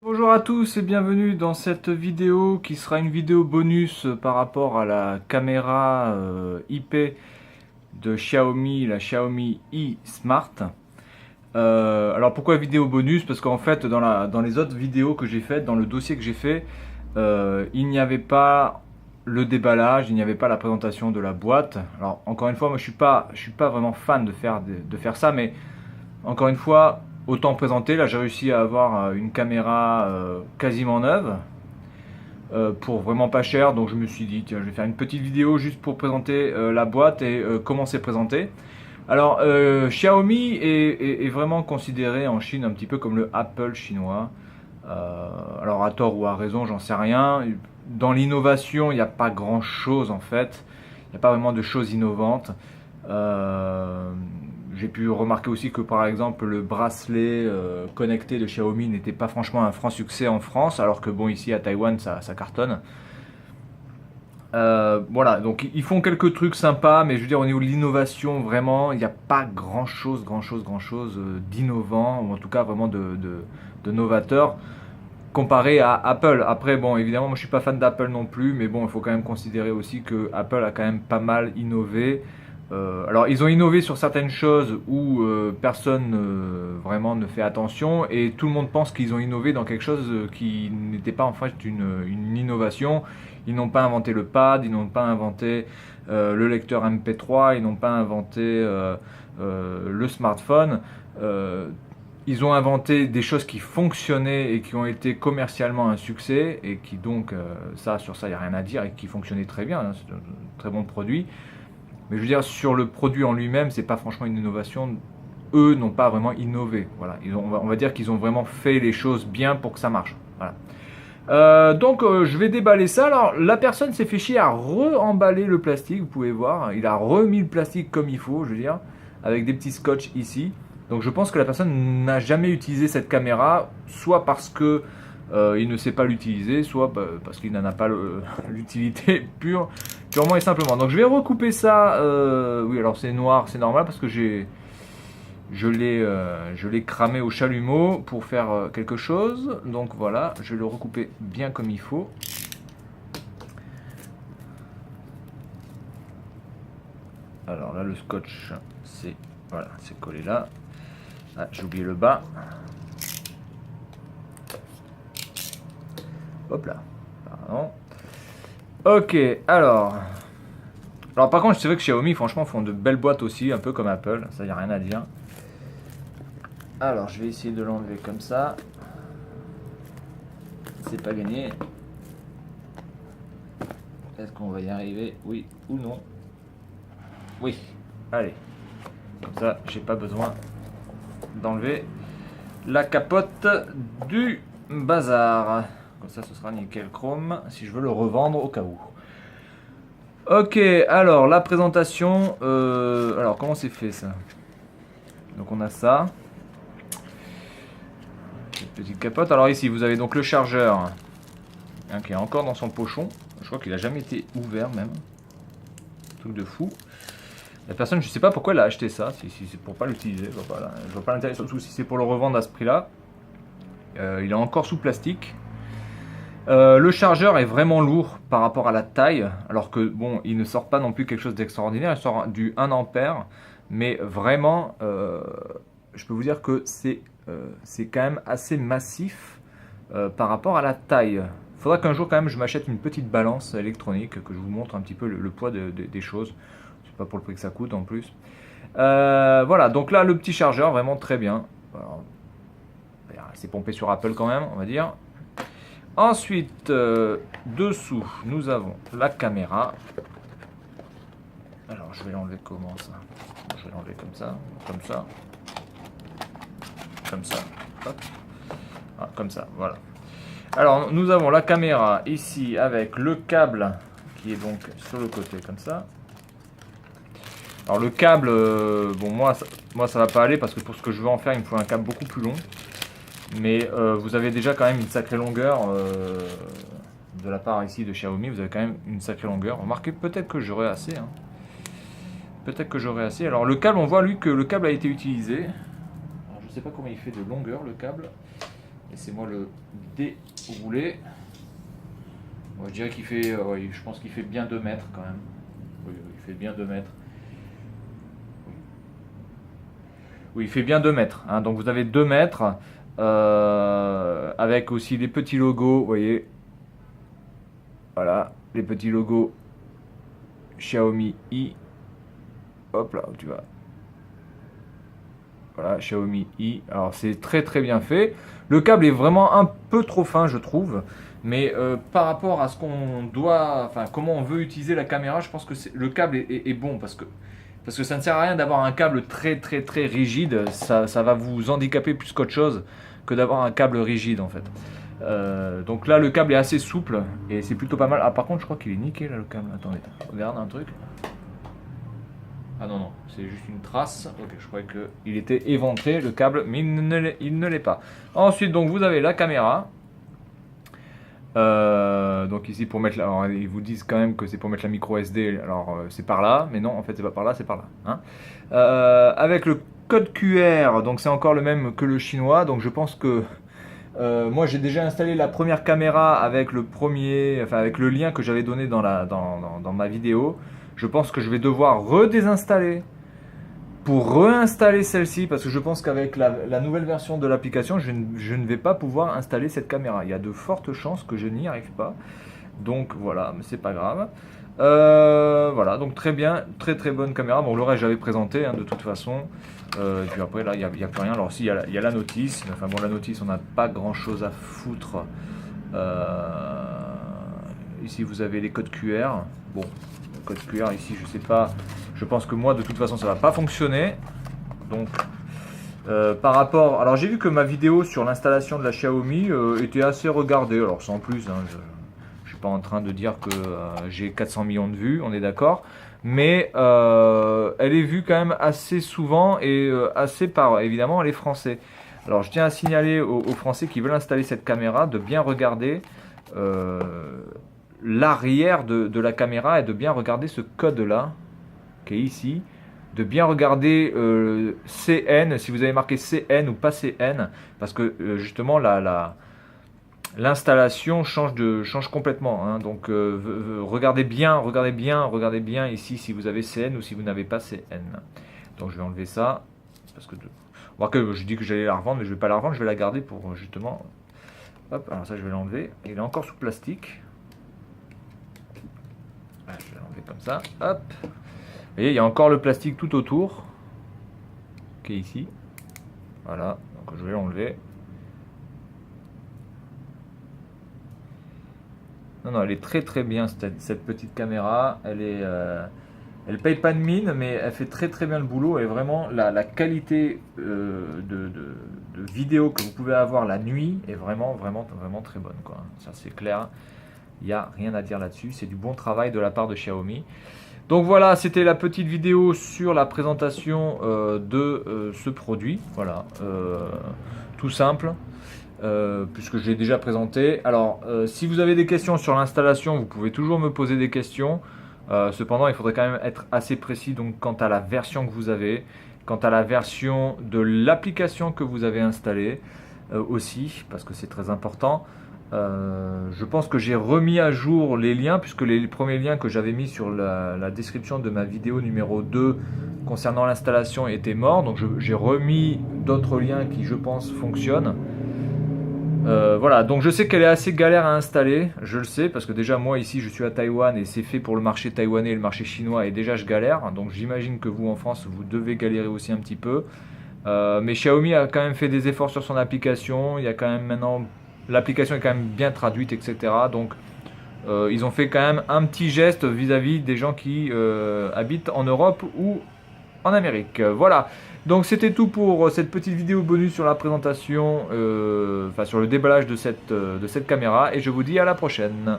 Bonjour à tous et bienvenue dans cette vidéo qui sera une vidéo bonus par rapport à la caméra IP de Xiaomi, la Xiaomi i Smart. Alors pourquoi vidéo bonus? Parce qu'en fait dans les autres vidéos que j'ai faites, dans le dossier que j'ai fait, il n'y avait pas le déballage, il n'y avait pas la présentation de la boîte. Alors encore une fois, moi je suis pas vraiment fan de faire ça, mais encore une fois, autant présenter. Là, j'ai réussi à avoir une caméra quasiment neuve pour vraiment pas cher. Donc, je me suis dit, tiens, je vais faire une petite vidéo juste pour présenter la boîte et comment c'est présenté. Alors, Xiaomi est vraiment considéré en Chine un petit peu comme le Apple chinois. Alors, à tort ou à raison, j'en sais rien. Dans l'innovation, il n'y a pas grand chose en fait. Il n'y a pas vraiment de choses innovantes. Euh, j'ai pu remarquer aussi que par exemple le bracelet connecté de Xiaomi n'était pas franchement un franc succès en France, alors que bon ici à Taïwan ça cartonne. Voilà, donc ils font quelques trucs sympas, mais je veux dire au niveau de l'innovation, vraiment, il n'y a pas grand chose d'innovant, ou en tout cas vraiment de novateur, comparé à Apple. Après, bon, évidemment, moi je suis pas fan d'Apple non plus, mais bon, il faut quand même considérer aussi que Apple a quand même pas mal innové. Alors, ils ont innové sur certaines choses où personne vraiment ne fait attention, et tout le monde pense qu'ils ont innové dans quelque chose qui n'était pas en fait une innovation. Ils n'ont pas inventé le pad, ils n'ont pas inventé le lecteur MP3, ils n'ont pas inventé le smartphone. Euh, ils ont inventé des choses qui fonctionnaient et qui ont été commercialement un succès et qui donc, sur ça, il n'y a rien à dire et qui fonctionnaient très bien, hein, c'est un très bon produit. Mais je veux dire, sur le produit en lui-même, c'est pas franchement une innovation. Eux n'ont pas vraiment innové. Voilà. On va dire qu'ils ont vraiment fait les choses bien pour que ça marche. Voilà. Donc je vais déballer ça. Alors la personne s'est fait chier à re-emballer le plastique, vous pouvez voir. Il a remis le plastique comme il faut, je veux dire, avec des petits scotch ici. Donc je pense que la personne n'a jamais utilisé cette caméra, soit parce que il ne sait pas l'utiliser, soit parce qu'il n'en a pas l'utilité purement et simplement. Donc je vais recouper ça. Oui, alors c'est noir, c'est normal parce que je l'ai cramé au chalumeau pour faire quelque chose. Donc voilà, je vais le recouper bien comme il faut. Alors là, le scotch, c'est voilà, c'est collé là. Ah, j'ai oublié le bas. Hop là. Pardon. Ok, alors par contre, c'est vrai que Xiaomi, franchement, font de belles boîtes aussi, un peu comme Apple. Ça, y a rien à dire. Alors, je vais essayer de l'enlever comme ça. C'est pas gagné. Est-ce qu'on va y arriver? Oui ou non? Oui. Allez. Comme ça, j'ai pas besoin d'enlever la capote du bazar. Comme ça, ce sera nickel chrome si je veux le revendre au cas où. Ok, alors la présentation. Alors, comment c'est fait ça? Donc, on a ça. Cette petite capote. Alors, ici, vous avez donc le chargeur hein, qui est encore dans son pochon. Je crois qu'il a jamais été ouvert, même. Truc de fou. La personne, je sais pas pourquoi elle a acheté ça, si c'est pour pas l'utiliser, je vois pas l'intérêt, surtout si c'est pour le revendre à ce prix-là. Il est encore sous plastique. Le chargeur est vraiment lourd par rapport à la taille, alors que bon, il ne sort pas non plus quelque chose d'extraordinaire, il sort du 1 ampère, mais vraiment, je peux vous dire que c'est quand même assez massif par rapport à la taille. Il faudra qu'un jour quand même je m'achète une petite balance électronique, que je vous montre un petit peu le poids des choses. Pas pour le prix que ça coûte en plus. Voilà, donc là le petit chargeur, vraiment très bien. Alors, c'est pompé sur Apple quand même, on va dire. Ensuite, dessous, nous avons la caméra. Alors, je vais l'enlever comment ça? Je vais l'enlever comme ça, comme ça, comme ça. Hop. Ah, comme ça, voilà. Alors, nous avons la caméra ici avec le câble qui est donc sur le côté comme ça. Alors le câble, bon moi ça va pas aller parce que pour ce que je veux en faire il me faut un câble beaucoup plus long. Mais vous avez déjà quand même une sacrée longueur de la part ici de Xiaomi, vous avez quand même une sacrée longueur. Remarquez, peut-être que j'aurai assez. Hein. Peut-être que j'aurai assez. Alors le câble, on voit lui que le câble a été utilisé. Alors, je sais pas comment il fait de longueur le câble. Laissez-moi le dérouler. Moi, je dirais qu'il fait, oui, je pense qu'il fait bien 2 mètres quand même. Oui, il fait bien 2 mètres. Oui, il fait bien 2 mètres. Hein. Donc vous avez 2 mètres avec aussi les petits logos, vous voyez. Voilà, les petits logos Xiaomi I. Hop là, où tu vas. Voilà, Xiaomi I. Alors c'est très très bien fait. Le câble est vraiment un peu trop fin, je trouve. Mais par rapport à ce qu'on doit, enfin comment on veut utiliser la caméra, je pense que le câble est bon parce que ça ne sert à rien d'avoir un câble très très très rigide. Ça va vous handicaper plus qu'autre chose que d'avoir un câble rigide en fait. Donc là le câble est assez souple et c'est plutôt pas mal. Ah par contre je crois qu'il est niqué là le câble. Attendez, regarde un truc. Ah non, non, c'est juste une trace. Ok, je croyais qu'il était éventré le câble, mais il ne l'est pas. Ensuite, donc vous avez la caméra. Donc ici pour mettre alors ils vous disent quand même que c'est pour mettre la micro SD. Alors c'est par là, mais non, en fait c'est pas par là, c'est par là. Hein. Avec le code QR, donc c'est encore le même que le chinois. Donc je pense que moi j'ai déjà installé la première caméra avec avec le lien que j'avais donné dans ma vidéo. Je pense que je vais devoir redésinstaller pour réinstaller celle-ci parce que je pense qu'avec la nouvelle version de l'application, je ne vais pas pouvoir installer cette caméra. Il y a de fortes chances que je n'y arrive pas. Donc voilà, mais c'est pas grave. Voilà, donc très bien, très très bonne caméra. Bon, le reste j'avais présenté hein, de toute façon. Et puis après là, il n'y a plus rien. Alors si, il y a la notice. Enfin bon, la notice, on n'a pas grand chose à foutre. Ici, vous avez les codes QR. Bon, le code QR ici, je sais pas. Je pense que moi, de toute façon, ça va pas fonctionner. Donc, par rapport... Alors, j'ai vu que ma vidéo sur l'installation de la Xiaomi était assez regardée. Alors, sans plus, hein, je ne suis pas en train de dire que j'ai 400 millions de vues, on est d'accord. Mais elle est vue quand même assez souvent et assez par, évidemment, les Français. Alors, je tiens à signaler aux Français qui veulent installer cette caméra de bien regarder l'arrière de la caméra et de bien regarder ce code-là qui est ici, de bien regarder CN, si vous avez marqué CN ou pas CN, parce que justement l'installation change complètement. Hein, donc regardez bien ici si vous avez CN ou si vous n'avez pas CN. Donc je vais enlever ça, parce que je dis que j'allais la revendre, mais je ne vais pas la revendre, je vais la garder pour justement... Hop, alors ça je vais l'enlever. Il est encore sous plastique. Voilà, je vais l'enlever comme ça. Hop. Vous voyez, il y a encore le plastique tout autour, qui est ici. Voilà, donc je vais l'enlever. Non, non, elle est très très bien cette petite caméra. Elle paye pas de mine, mais elle fait très très bien le boulot. Et vraiment, la qualité de vidéo que vous pouvez avoir la nuit est vraiment vraiment vraiment très bonne, quoi. Ça c'est clair. Il n'y a rien à dire là-dessus. C'est du bon travail de la part de Xiaomi. Donc voilà, c'était la petite vidéo sur la présentation de ce produit. Voilà, tout simple, puisque je l'ai déjà présenté. Alors, si vous avez des questions sur l'installation, vous pouvez toujours me poser des questions. Cependant, il faudrait quand même être assez précis donc, quant à la version que vous avez, quant à la version de l'application que vous avez installée aussi, parce que c'est très important. Je pense que j'ai remis à jour les liens puisque les premiers liens que j'avais mis sur la description de ma vidéo numéro 2 concernant l'installation étaient morts, donc j'ai remis d'autres liens qui je pense fonctionnent. Voilà, donc je sais qu'elle est assez galère à installer, je le sais parce que déjà moi ici je suis à Taïwan et c'est fait pour le marché taïwanais et le marché chinois et déjà je galère, donc j'imagine que vous en France vous devez galérer aussi un petit peu. Mais Xiaomi a quand même fait des efforts sur son application, il y a quand même maintenant... L'application est quand même bien traduite, etc. Donc, ils ont fait quand même un petit geste vis-à-vis des gens qui habitent en Europe ou en Amérique. Voilà. Donc, c'était tout pour cette petite vidéo bonus sur la présentation, sur le déballage de cette caméra. Et je vous dis à la prochaine.